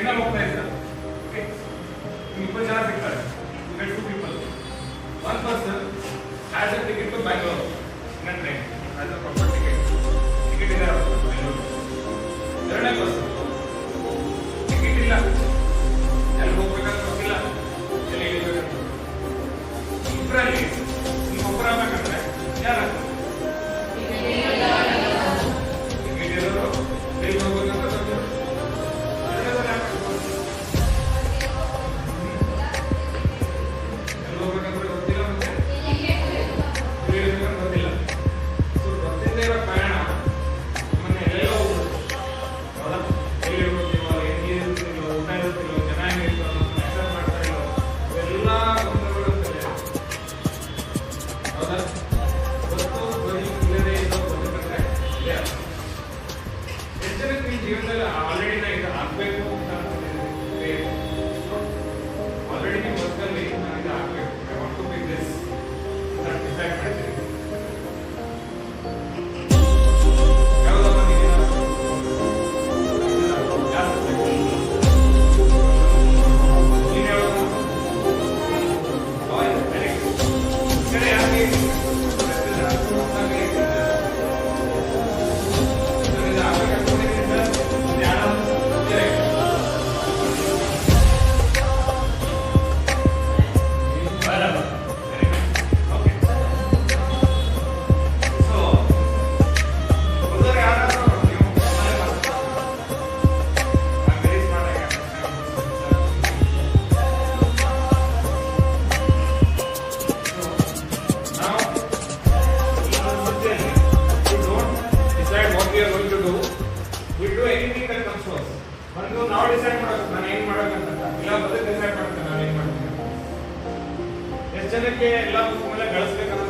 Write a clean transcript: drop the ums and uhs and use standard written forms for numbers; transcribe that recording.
ಟ್ರೈನಲ್ಲಿ ಹೋಗ್ತಾ ಇದ್ದಾರೆ. ಓಕೆ, 20 ಜನ ಸಿಗ್ತಾರೆ. You get 2 people. One person has a ticket to Bangalore in a train. Has a proper ticket. Ticket ಇದೆ ಅವತ್ತು Bangalore. ಎರಡನೇ ಪರ್ಸನ್ ಟಿಕೆಟ್ ಇಲ್ಲ, ಎಲ್ಲಿ ಹೋಗ್ಬೇಕಂತ ಗೊತ್ತಿಲ್ಲ, ಎಲ್ಲಿ ಇಳಿಬೇಕಂತ. ಇಬ್ಬರಲ್ಲಿ ನೀವು ಒಬ್ಬರ ಆಗ್ಬೇಕಂದ್ರೆ ಯಾರಾಗ್ತದೆ? ಟಿಕೆಟ್ ಇರೋರು ಎಲ್ಲಿ ಹೋಗ್ಬೇಕಂತ ಗೊತ್ತಿಲ್ಲ. ಎಲ್ಲಿ ಹೋಗ್ಬೇಕಂದ್ರೆ ಗೊತ್ತಿಲ್ಲ, ಮತ್ತೆ ಇಳಿಬೇಕಂತ ಗೊತ್ತಿಲ್ಲ. ಸೊ ಗೊತ್ತಿಲ್ಲದೆ ಇರೋ ಪ್ರಯಾಣ ನಮ್ಮನ್ನ ಎಲ್ಲೆಲ್ಲೋ ಹೋಗ್ಬೋದು. ಹೌದಾ? ಎಲ್ಲಿ ಹೋಗ್ತೀವೋ, ಎಲ್ಲಿ ಇರ್ತೀವೋ, ಊಟ ಇರ್ತೀವೋ, ಚೆನ್ನಾಗಿರ್ತೀವೋ, ಎಕ್ಸರ್ಸೈಸ್ ಮಾಡ್ತಾ ಇರೋ ಎಲ್ಲ ಗೊಂದಲಗಳು ಇರ್ತದೆ. ಹೌದಾ? ಗೊತ್ತು ಬರೀ ಇಲ್ಲದೆ ಇರೋ ಬದುಕಂದ್ರೆ ಇದೇ ಅರ್ಥ. ಎಷ್ಟು ಜನಕ್ಕೆ ನಿಮ್ಮ ಜೀವನದಲ್ಲಿ ಆಲ್ರೆಡಿ ನಾ ಇದು ಆಗ್ಬೇಕು ಅಂತ ಅನ್ಕೊಂಡಿದ್ದೀನಿ. ಆಲ್ರೆಡಿ ನಿಮ್ಮ ಬದುಕಲ್ಲಿ ನಾನು ಇದು ಆಗ್ಬೇಕು, I want to be this ಅಂತ ಡಿಸೈಡ್ ಮಾಡ್ತೀನಿ. ಯಾವುದಪ್ಪ ನೀನು ನಾವು ಡಿಸೈಡ್ ಮಾಡೋದು ನಾನು ಏನ್ ಮಾಡೋಕಂತ ಇಲ್ಲ, ಬದುಕು ಡಿಸೈಡ್ ಮಾಡ್ತೇನೆ ನಾನು ಏನ್ ಮಾಡ್ತೀನಿ. ಎಷ್ಟು ಜನಕ್ಕೆ ಎಲ್ಲ ಮೇಲೆ ಗಳಿಸ್ಬೇಕಂತ